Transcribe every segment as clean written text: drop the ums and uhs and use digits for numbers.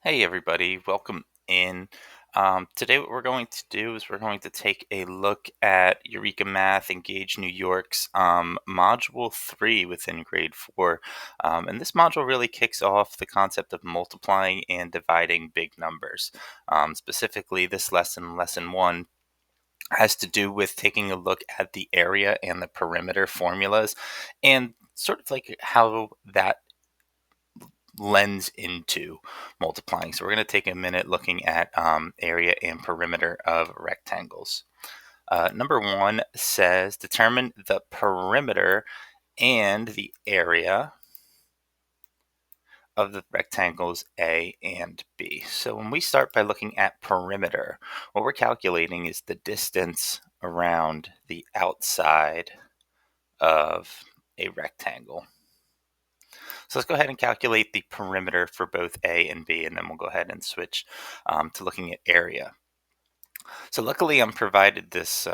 Hey everybody, welcome in. Today what we're going to do is we're going to take a look at Eureka Math Engage New York's Module 3 within Grade 4. And this module really kicks off the concept of multiplying and dividing big numbers. Specifically, this lesson, Lesson 1, has to do with taking a look at the area and the perimeter formulas and sort of like how that lends into multiplying. So we're going to take a minute looking at area and perimeter of rectangles. Number 1 says determine the perimeter and the area of the rectangles A and B. So when we start by looking at perimeter, what we're calculating is the distance around the outside of a rectangle. So let's go ahead and calculate the perimeter for both A and B, and then we'll go ahead and switch to looking at area. So luckily I'm provided this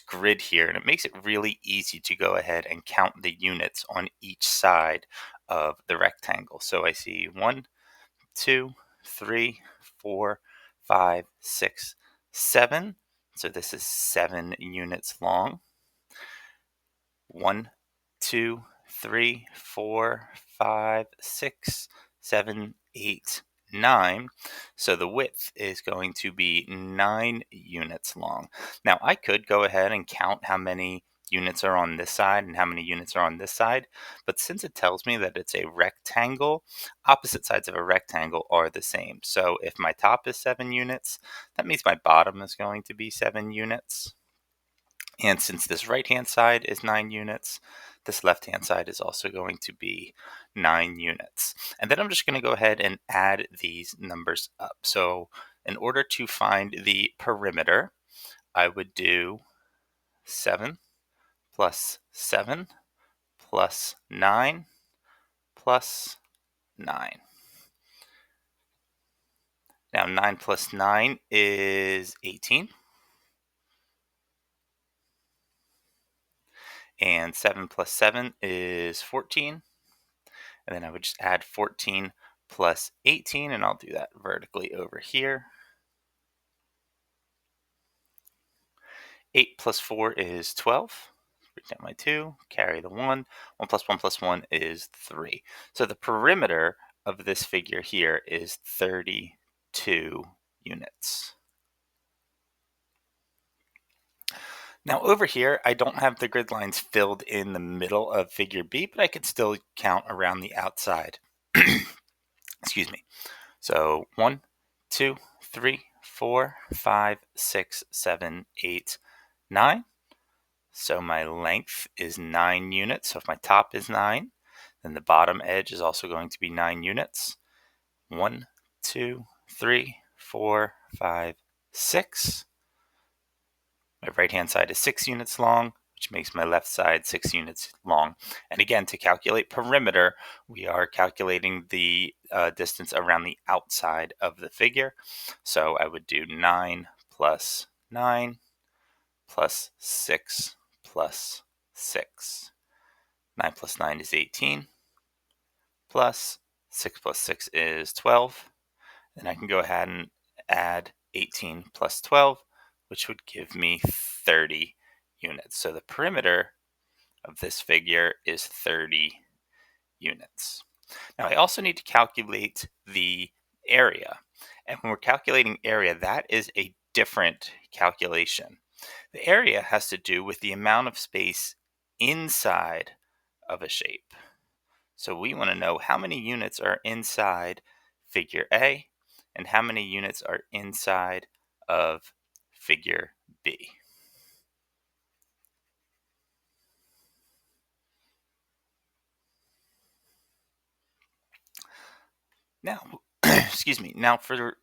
grid here, and it makes it really easy to go ahead and count the units on each side of the rectangle. So I see 1, 2, 3, 4, 5, 6, 7. So this is 7 units long. 1, 2, 3, 4, 5, 6, 7, 8, 9. So the width is going to be 9 units long. Now I could go ahead and count how many units are on this side and how many units are on this side, but since it tells me that it's a rectangle, opposite sides of a rectangle are the same. So if my top is 7 units, that means my bottom is going to be 7 units. And since this right-hand side is 9 units, this left-hand side is also going to be 9 units. And then I'm just going to go ahead and add these numbers up. So in order to find the perimeter, I would do 7 plus 7 plus 9 plus 9. Now 9 plus 9 is 18. And 7 plus 7 is 14. And then I would just add 14 plus 18, and I'll do that vertically over here. 8 plus 4 is 12. Break down my 2, carry the 1. 1 plus 1 is 3. So the perimeter of this figure here is 32 units. Now over here, I don't have the grid lines filled in the middle of figure B, but I can still count around the outside. Excuse me. So 1, 2, 3, 4, 5, 6, 7, 8, 9. So my length is 9 units. So if my top is 9, then the bottom edge is also going to be 9 units. 1, 2, 3, 4, 5, 6. My right-hand side is 6 units long, which makes my left side 6 units long. And again, to calculate perimeter, we are calculating the distance around the outside of the figure. So I would do 9 plus 9 plus 6 plus 6. 9 plus 9 is 18, plus 6 plus 6 is 12. Then I can go ahead and add 18 plus 12, which would give me 30 units. So the perimeter of this figure is 30 units. Now I also need to calculate the area. And when we're calculating area, that is a different calculation. The area has to do with the amount of space inside of a shape. So we want to know how many units are inside figure A and how many units are inside of figure B. Now, excuse me, now for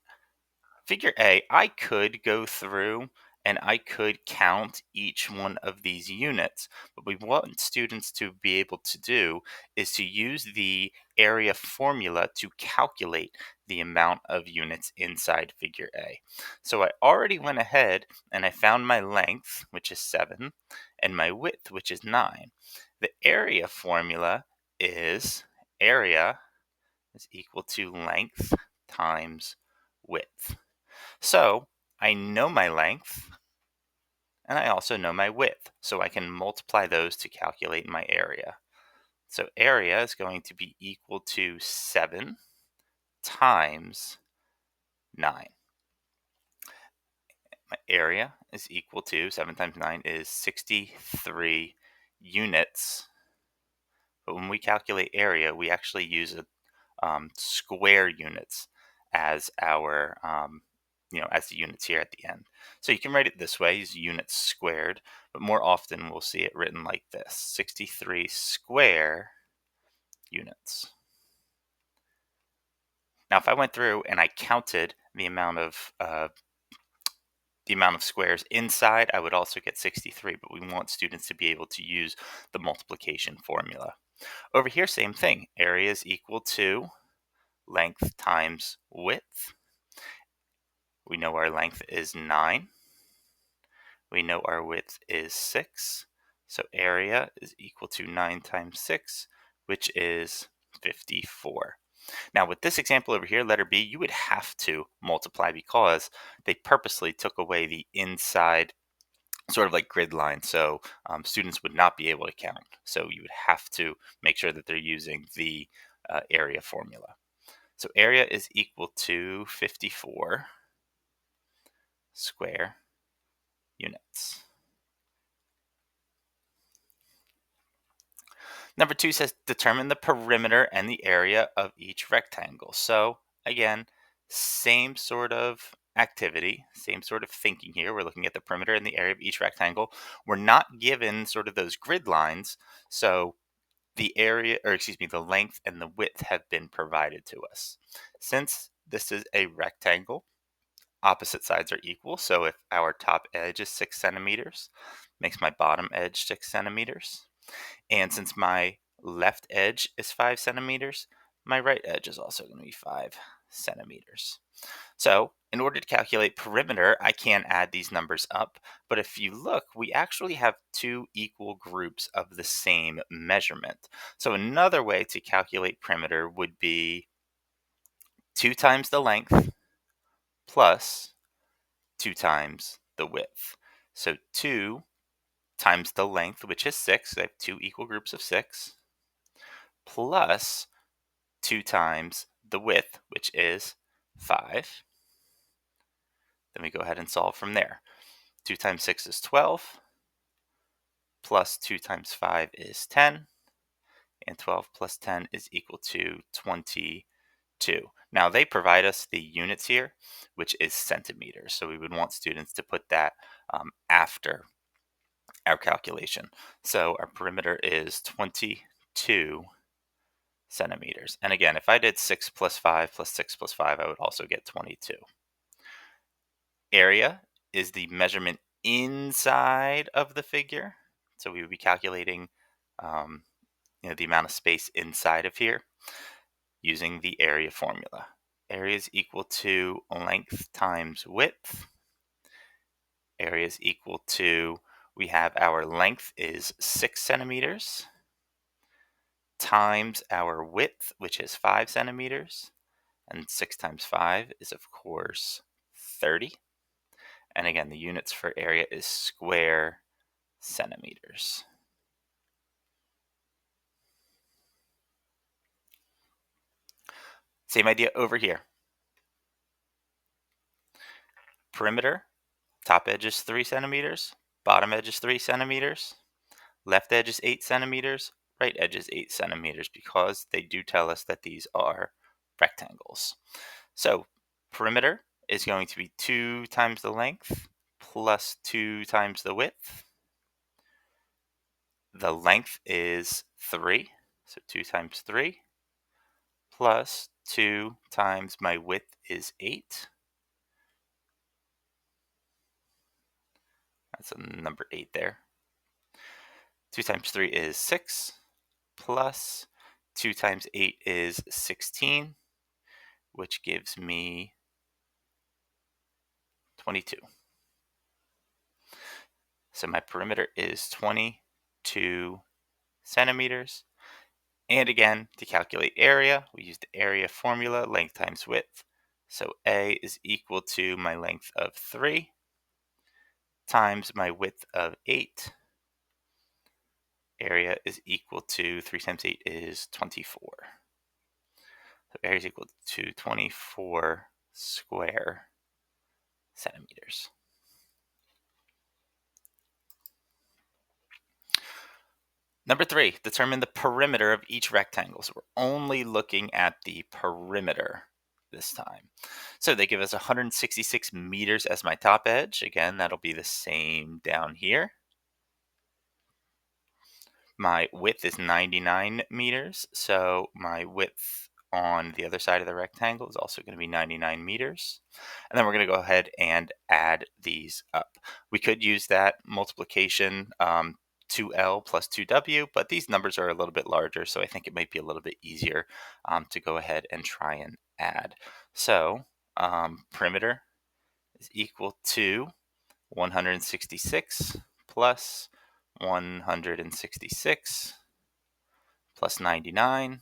figure A, I could go through and I could count each one of these units. What we want students to be able to do is to use the area formula to calculate the amount of units inside figure A. So I already went ahead and I found my length, which is 7, and my width, which is 9. The area formula is area is equal to length times width. So I know my length, and I also know my width, so I can multiply those to calculate my area. So area is going to be equal to 7 times 9. My area is equal to 7 times 9 is 63 units. But when we calculate area, we actually use square units as our, as the units here at the end. So you can write it this way, use units squared, but more often we'll see it written like this, 63 square units. Now, if I went through and I counted the amount of squares inside, I would also get 63, but we want students to be able to use the multiplication formula. Over here, same thing. Area is equal to length times width. We know our length is 9. We know our width is 6. So area is equal to 9 times 6, which is 54. Now with this example over here, letter B, you would have to multiply because they purposely took away the inside sort of like grid line, so students would not be able to count. So you would have to make sure that they're using the area formula. So area is equal to 54 square units. Number 2 says determine the perimeter and the area of each rectangle. So again, same sort of activity, same sort of thinking here. We're looking at the perimeter and the area of each rectangle. We're not given sort of those grid lines, so the area, or excuse me, the length and the width have been provided to us. Since this is a rectangle, opposite sides are equal. So if our top edge is 6 centimeters, makes my bottom edge 6 centimeters. And since my left edge is 5 centimeters, my right edge is also going to be 5 centimeters. So in order to calculate perimeter, I can add these numbers up. But if you look, we actually have 2 equal groups of the same measurement. So another way to calculate perimeter would be 2 times the length plus 2 times the width. So 2 times the length, which is 6. I have 2 equal groups of 6, plus 2 times the width, which is 5. Then we go ahead and solve from there. 2 times 6 is 12, plus 2 times 5 is 10, and 12 plus 10 is equal to 22. Now they provide us the units here, which is centimeters. So we would want students to put that after our calculation. So our perimeter is 22 centimeters. And again, if I did 6 plus 5 plus 6 plus 5, I would also get 22. Area is the measurement inside of the figure. So we would be calculating the amount of space inside of here using the area formula. Area is equal to length times width. Area is equal to, we have our length is 6 centimeters times our width, which is 5 centimeters. And 6 times 5 is, of course, 30. And again, the units for area is square centimeters. Same idea over here. Perimeter, top edge is 3 centimeters, bottom edge is 3 centimeters, left edge is 8 centimeters, right edge is 8 centimeters, because they do tell us that these are rectangles. So perimeter is going to be 2 times the length plus 2 times the width. The length is 3, so 2 times 3, plus 2 times my width is 8. That's a number 8 there. 2 times 3 is 6, plus 2 times 8 is 16, which gives me 22. So my perimeter is 22 centimeters. And again, to calculate area, we use the area formula, length times width. So A is equal to my length of 3 times my width of 8. Area is equal to 3 times 8 is 24. So area is equal to 24 square centimeters. Number 3, determine the perimeter of each rectangle. So we're only looking at the perimeter this time. So they give us 166 meters as my top edge. Again, that'll be the same down here. My width is 99 meters, so my width on the other side of the rectangle is also going to be 99 meters. And then we're going to go ahead and add these up. We could use that multiplication 2L plus 2W, but these numbers are a little bit larger, so I think it might be a little bit easier to go ahead and try and add. So perimeter is equal to 166 plus 166 plus 99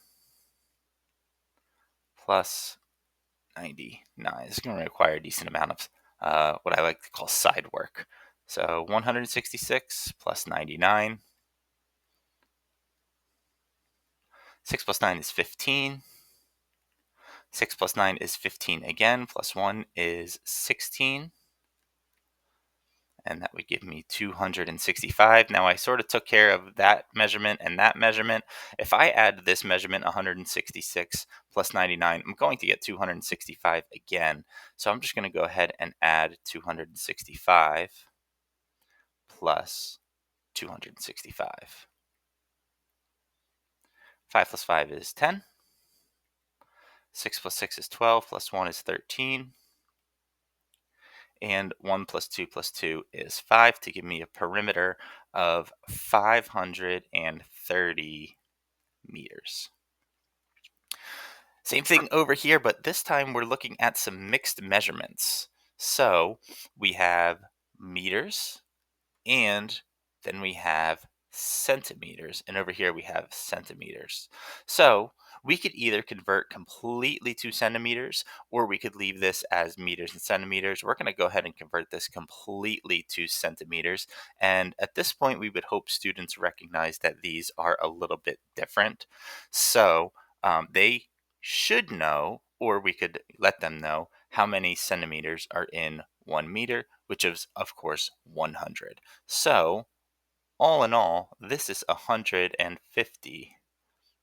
plus 99. This is going to require a decent amount of what I like to call side work. So 166 plus 99. 6 plus 9 is 15. 6 plus 9 is 15 again, plus 1 is 16. And that would give me 265. Now I sort of took care of that measurement and that measurement. If I add this measurement, 166 plus 99, I'm going to get 265 again. So I'm just going to go ahead and add 265 plus 265. 5 plus 5 is 10. 6 plus 6 is 12, plus 1 is 13. And 1 plus 2 plus 2 is 5 to give me a perimeter of 530 meters. Same thing over here, but this time we're looking at some mixed measurements. So we have meters, and then we have centimeters, and over here we have centimeters. So we could either convert completely to centimeters, or we could leave this as meters and centimeters. We're going to go ahead and convert this completely to centimeters, and at this point we would hope students recognize that these are a little bit different. So they should know, or we could let them know, how many centimeters are in 1 meter, which is of course 100. So all in all, this is 150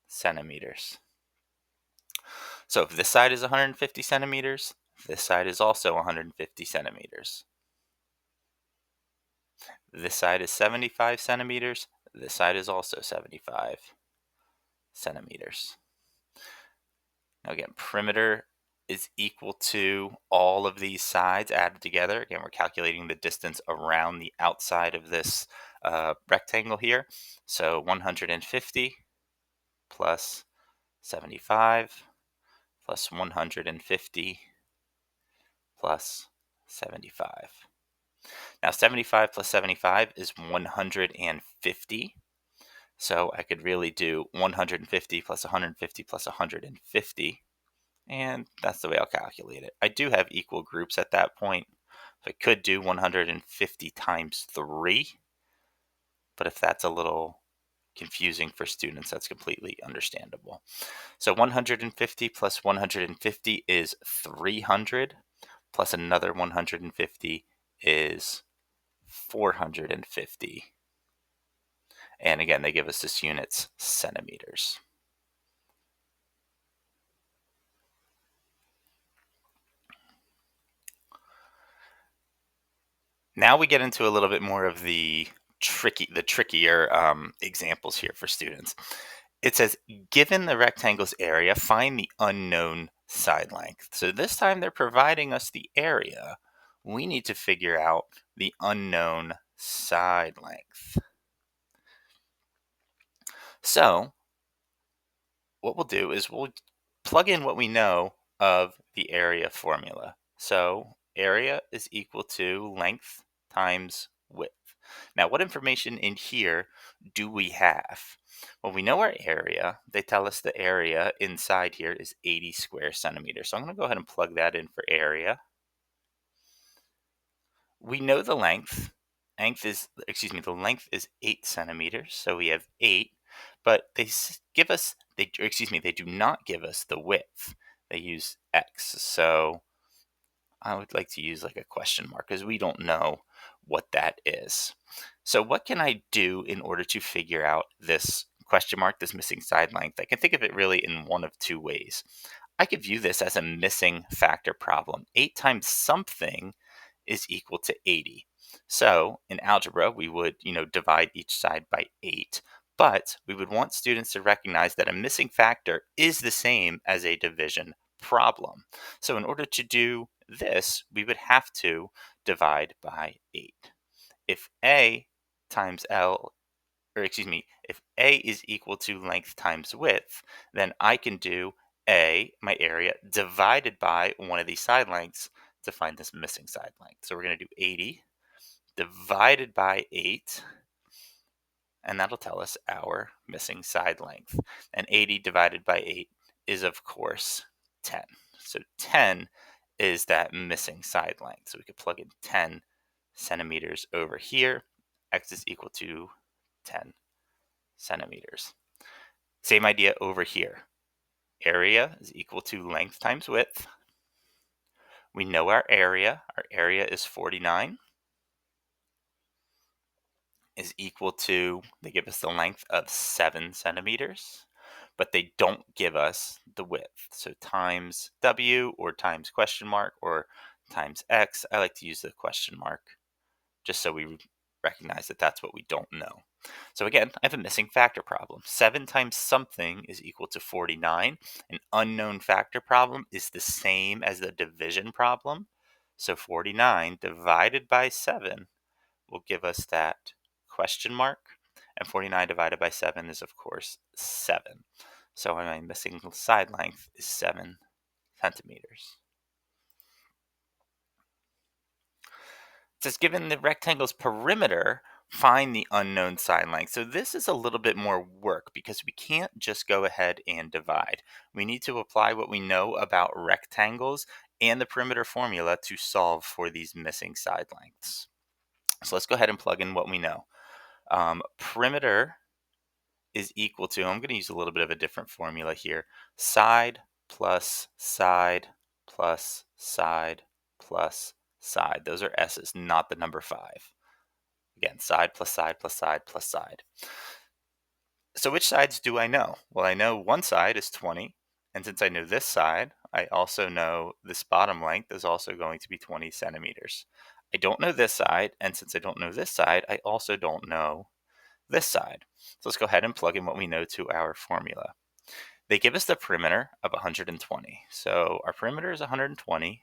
centimeters. So if this side is 150 centimeters, this side is also 150 centimeters. This side is 75 centimeters. This side is also 75 centimeters. Now again, perimeter is equal to all of these sides added together. Again, we're calculating the distance around the outside of this rectangle here. So 150 plus 75 plus 150 plus 75. Now 75 plus 75 is 150. So I could really do 150 plus 150 plus 150. And that's the way I'll calculate it. I do have equal groups at that point. So I could do 150 times 3. But if that's a little confusing for students, that's completely understandable. So 150 plus 150 is 300, plus another 150 is 450. And again, they give us this units centimeters. Now we get into a little bit more of the trickier examples here for students. It says, given the rectangle's area, find the unknown side length. So this time they're providing us the area. We need to figure out the unknown side length. So what we'll do is we'll plug in what we know of the area formula. So area is equal to length times width. Now, what information in here do we have? Well, we know our area. They tell us the area inside here is 80 square centimeters. So I'm going to go ahead and plug that in for area. We know the length. The length is 8 centimeters. So we have 8, but they do not give us the width. They use X. So I would like to use like a question mark because we don't know what that is. So what can I do in order to figure out this question mark, this missing side length? I can think of it really in one of two ways. I could view this as a missing factor problem. 8 times something is equal to 80. So in algebra, we would, divide each side by 8. But we would want students to recognize that a missing factor is the same as a division problem. So in order to do this, we would have to divide by 8. If A times L, if A is equal to length times width, then I can do A, my area, divided by one of these side lengths to find this missing side length. So we're going to do 80 divided by 8, and that'll tell us our missing side length. And 80 divided by 8 is, of course, 10. So 10 is that missing side length. So we could plug in 10 centimeters over here. X is equal to 10 centimeters. Same idea over here. Area is equal to length times width. We know our area. Our area is 49. Is equal to, they give us the length of 7 centimeters, but they don't give us the width. So times W or times question mark or times X. I like to use the question mark just so we recognize that that's what we don't know. So again, I have a missing factor problem. 7 times something is equal to 49. An unknown factor problem is the same as the division problem. So 49 divided by 7 will give us that question mark. And 49 divided by 7 is, of course, 7. So my missing side length is 7 centimeters. It says, given the rectangle's perimeter, find the unknown side length. So this is a little bit more work because we can't just go ahead and divide. We need to apply what we know about rectangles and the perimeter formula to solve for these missing side lengths. So let's go ahead and plug in what we know. Perimeter is equal to, I'm going to use a little bit of a different formula here, side plus side plus side plus side. Those are S's, not the number 5. Again, side plus side plus side plus side. So which sides do I know? Well, I know one side is 20, and since I know this side, I also know this bottom length is also going to be 20 centimeters. I don't know this side, and since I don't know this side, I also don't know this side. So let's go ahead and plug in what we know to our formula. They give us the perimeter of 120. So our perimeter is 120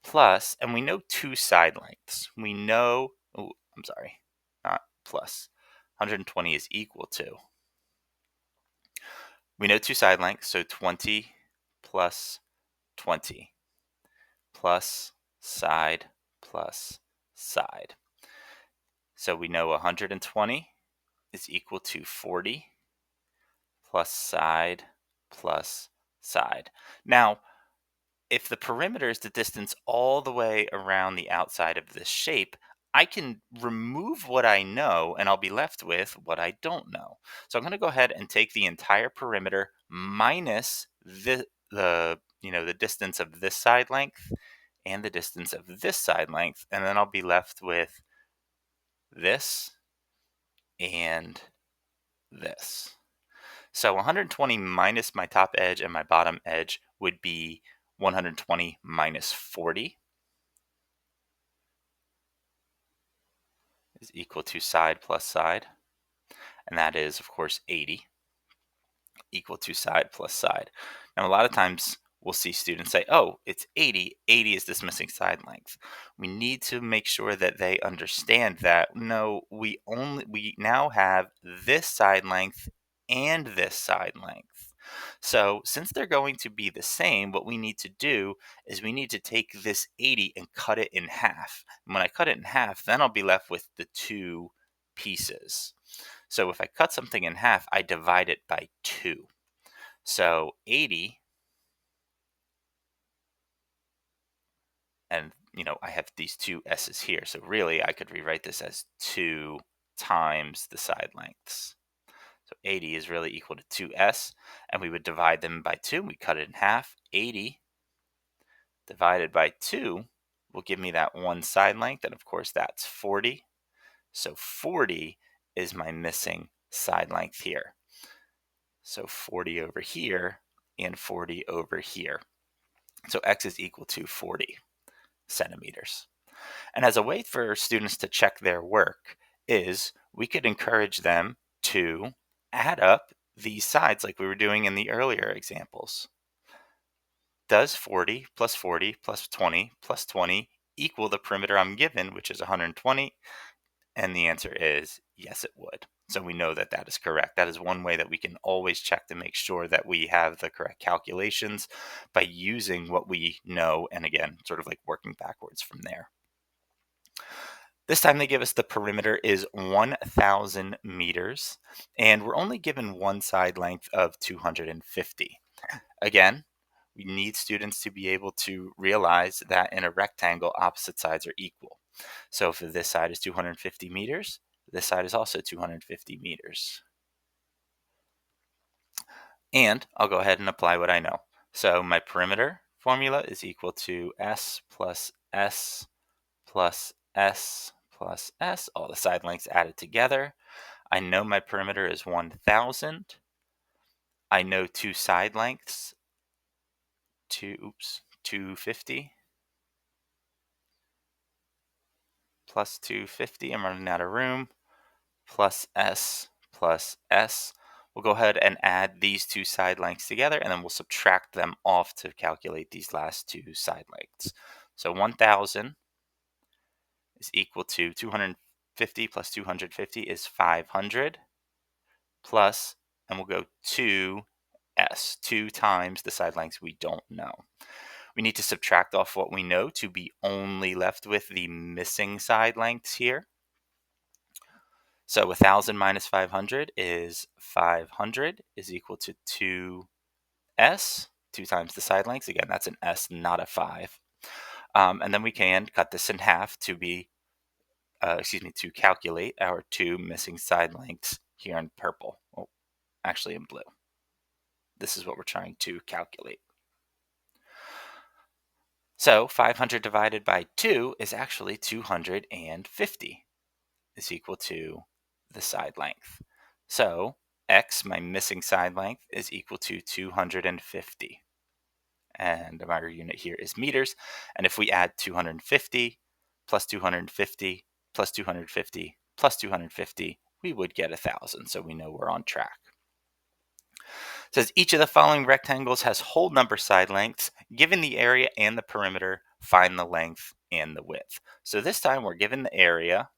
plus, and we know two side lengths. We know, not plus. 120 is equal to. We know two side lengths, so 20 plus 20 plus side plus side. So we know 120 is equal to 40 plus side plus side. Now, if the perimeter is the distance all the way around the outside of this shape, I can remove what I know and I'll be left with what I don't know. So I'm going to go ahead and take the entire perimeter minus the distance of this side length and the distance of this side length, and then I'll be left with this and this. So 120 minus my top edge and my bottom edge would be 120 minus 40 is equal to side plus side. And that is, of course, 80 equal to side plus side. Now, a lot of times we'll see students say, oh, it's 80. 80 is this missing side length. We need to make sure that they understand that, no, we now have this side length and this side length. So since they're going to be the same, what we need to do is we need to take this 80 and cut it in half. And when I cut it in half, then I'll be left with the two pieces. So if I cut something in half, I divide it by 2. So 80, and I have these two s's here. So really, I could rewrite this as 2 times the side lengths. So 80 is really equal to 2s, and we would divide them by 2. We cut it in half. 80 divided by 2 will give me that one side length, and of course that's 40. So 40 is my missing side length here. So 40 over here and 40 over here. So x is equal to 40 centimeters. And as a way for students to check their work is we could encourage them to add up these sides like we were doing in the earlier examples. Does 40 plus 40 plus 20 plus 20 equal the perimeter I'm given, which is 120? And the answer is yes, it would. So we know that that is correct. That is one way that we can always check to make sure that we have the correct calculations by using what we know, and again, sort of like working backwards from there. This time they give us the perimeter is 1,000 meters, and we're only given one side length of 250. Again, we need students to be able to realize that in a rectangle, opposite sides are equal. So if this side is 250 meters, this side is also 250 meters. And I'll go ahead and apply what I know. So my perimeter formula is equal to S plus S plus S plus S, all the side lengths added together. I know my perimeter is 1,000. I know two side lengths, 250 plus 250, I'm running out of room, plus S plus S. We'll go ahead and add these two side lengths together, and then we'll subtract them off to calculate these last two side lengths. So 1,000 is equal to 250 plus 250 is 500 plus, and we'll go 2s, 2 times the side lengths we don't know. We need to subtract off what we know to be only left with the missing side lengths here. So 1,000 minus 500 is 500 is equal to 2s, 2 times the side lengths. Again, that's an s, not a 5. And then we can cut this in half to be, to calculate our two missing side lengths here in purple. Well, actually in blue. This is what we're trying to calculate. So 500 divided by 2 is actually 250 is equal to the side length. So x, my missing side length, is equal to 250. And our unit here is meters. And if we add 250 plus 250 plus 250 plus 250, we would get 1,000. So we know we're on track. It says each of the following rectangles has whole number side lengths. Given the area and the perimeter, find the length and the width. So this time we're given the area.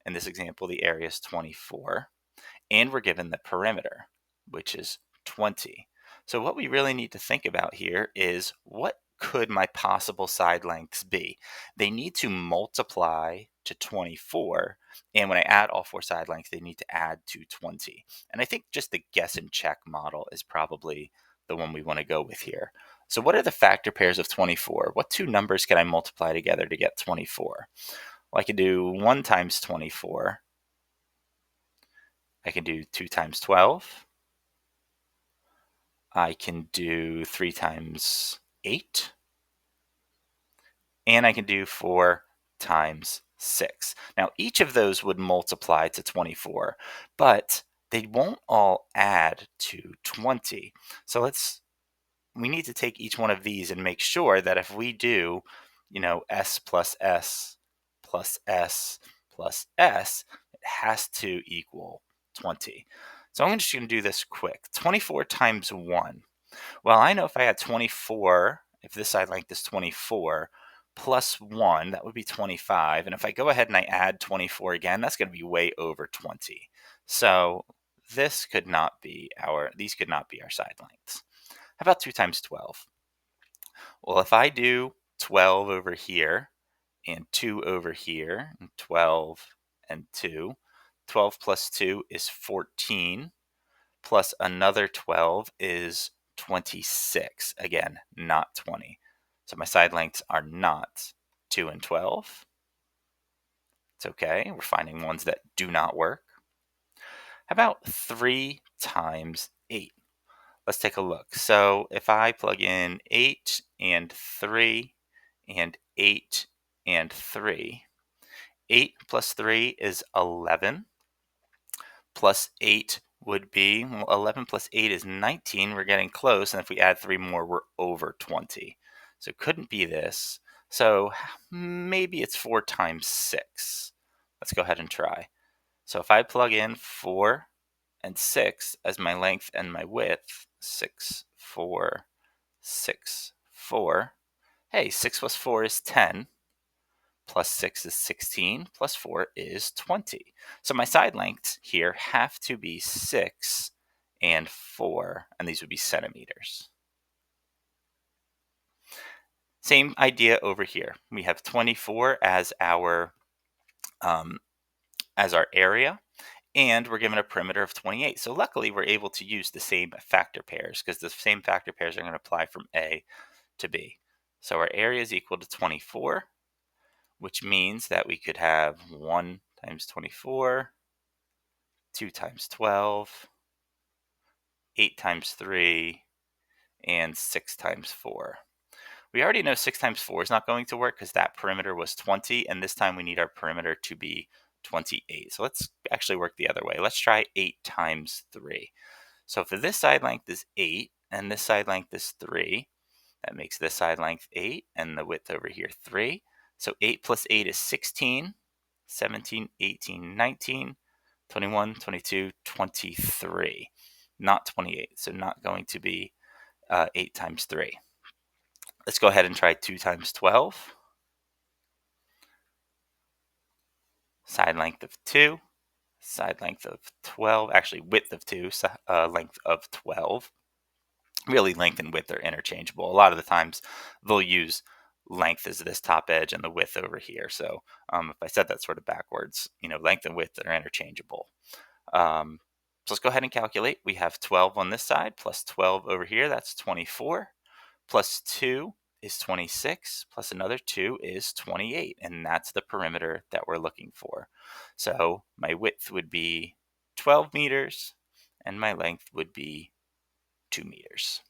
In this example, the area is 24. And we're given the perimeter, which is 20. So what we really need to think about here is what could my possible side lengths be? They need to multiply to 24, and when I add all four side lengths, they need to add to 20. And I think just the guess and check model is probably the one we want to go with here. So what are the factor pairs of 24? What two numbers can I multiply together to get 24? Well, I could do 1 times 24. I can do 2 times 12. I can do 3 times 8. And I can do 4 times 6. Now, each of those would multiply to 24, but they won't all add to 20. So we need to take each one of these and make sure that if we do, s plus s plus s plus s, it has to equal 20. So I'm just going to do this quick. 24 times 1. Well, I know if I had 24, if this side length is 24, plus 1, that would be 25. And if I go ahead and I add 24 again, that's going to be way over 20. So these could not be our side lengths. How about 2 times 12? Well, if I do 12 over here and 2 over here, and 12 and 2, 12 plus 2 is 14, plus another 12 is 26. Again, not 20. So my side lengths are not 2 and 12. It's okay. We're finding ones that do not work. How about 3 times 8? Let's take a look. So if I plug in 8 and 3 and 8 and 3, 8 plus 3 is 11. Plus 8 would be, well, 11 plus 8 is 19. We're getting close. And if we add 3 more, we're over 20. So it couldn't be this. So maybe it's 4 times 6. Let's go ahead and try. So if I plug in 4 and 6 as my length and my width, 6, 4, 6, 4. Hey, 6 plus 4 is 10. Plus 6 is 16. Plus 4 is 20. So my side lengths here have to be 6 and 4, and these would be centimeters. Same idea over here. We have 24 as our area, and we're given a perimeter of 28. So luckily, we're able to use the same factor pairs because the same factor pairs are going to apply from A to B. So our area is equal to 24, which means that we could have 1 times 24, 2 times 12, 8 times 3, and 6 times 4. We already know 6 times 4 is not going to work because that perimeter was 20, and this time we need our perimeter to be 28. So let's actually work the other way. Let's try 8 times 3. So if this side length is 8 and this side length is 3, that makes this side length 8 and the width over here 3. So 8 plus 8 is 16, 17, 18, 19, 21, 22, 23. Not 28, so not going to be 8 times 3. Let's go ahead and try 2 times 12. Side length of 2, side length of 12, actually width of 2, length of 12. Really, length and width are interchangeable. A lot of the times they'll use length as this top edge and the width over here. So if I said that sort of backwards, length and width are interchangeable. So let's go ahead and calculate. We have 12 on this side plus 12 over here. That's 24. Plus 2 is 26. Plus another 2 is 28. And that's the perimeter that we're looking for. So my width would be 12 meters and my length would be 2 meters.